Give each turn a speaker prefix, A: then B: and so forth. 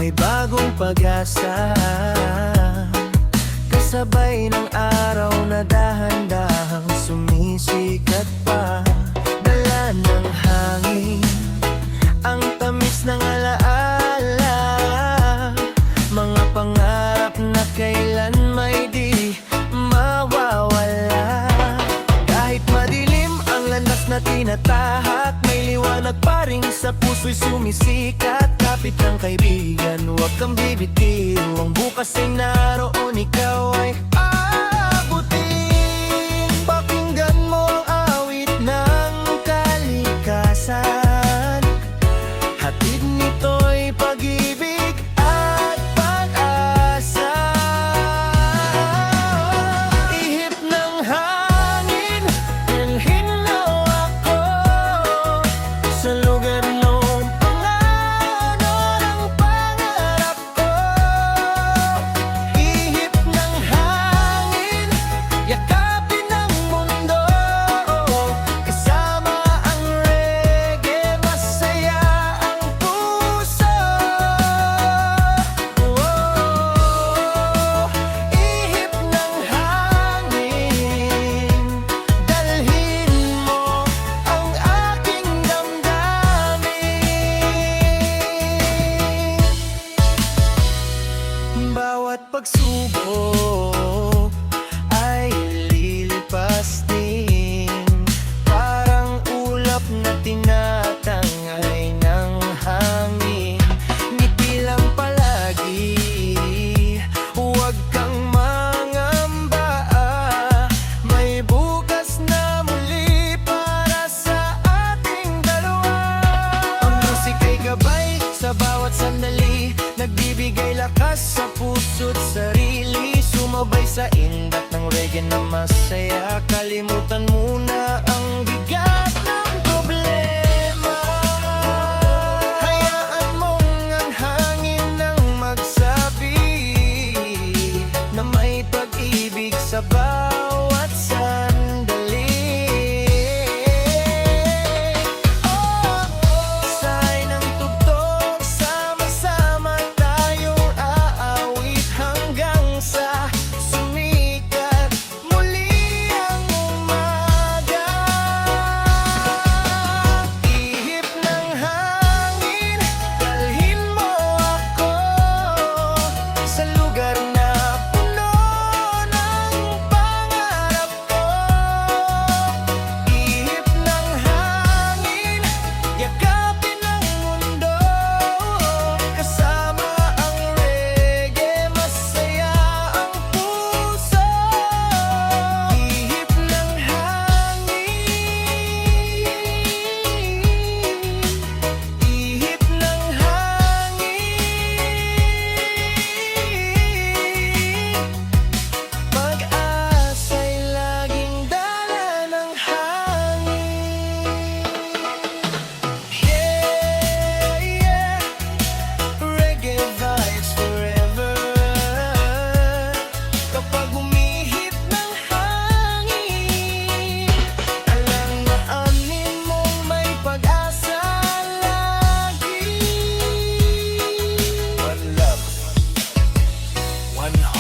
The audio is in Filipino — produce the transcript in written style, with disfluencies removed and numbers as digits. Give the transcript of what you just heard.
A: may bagong pag-asa. Kasabay ng araw na dahan-dahang sumisikat pa. Dala ng hangin ang tamis ng alaala, mga pangarap na kailan may di mawawala. Kahit madilim ang landas na tinatahak, may liwanag pa rin sa puso'y sumisikat. Kapit ng kaibigan, huwag kang bibitiw, ang bukas ay naroon, ikaw ay aabutin. Pakinggan mo ang awit ng kalikasan, hatid nito'y pag-ibig at pag-asa. Ihip ng hangin, dalhin mo ako sa lugar ng pangarap ko. Ihip ng hangin, yakapin ang mundo, kasama ang reggae, masaya ang puso. Ihip ng hangin, dalhin mo ang aking damdamin. Bawat pagsubok ay lilipas din, parang ulap na tinatangay ng hangin. Ngiti lang palagi, huwag kang mangamba, may bukas na muli para sa ating dalawa. Ang musika'y gabay sa bawat sandali, nagbibigay lakas sa puso't sarili. Sumabay sa indat ng reggae na masaya, kalimutan muna ang bigat ng problema. Hayaan mong ang hangin ang magsabi na may pag-ibig sa bawat sandali. Say ng tugtog, sama-sama tayong aawit hanggang sa sumikat muli ang umaga. Ihip ng hangin, dalhin mo ako sa lugar na puno ng pangarap ko. Ihip ng hangin, yakapin ang mundo, kasama ang reggae, masaya ang puso. Ihip ng hangin, ihip ng hangin, pag-asa'y laging dala ng hangin. Yeah, yeah, reggae vibes forever. Kapag umihip ng hangin, alanganin mong may pag-asa lagi. One love, one heart.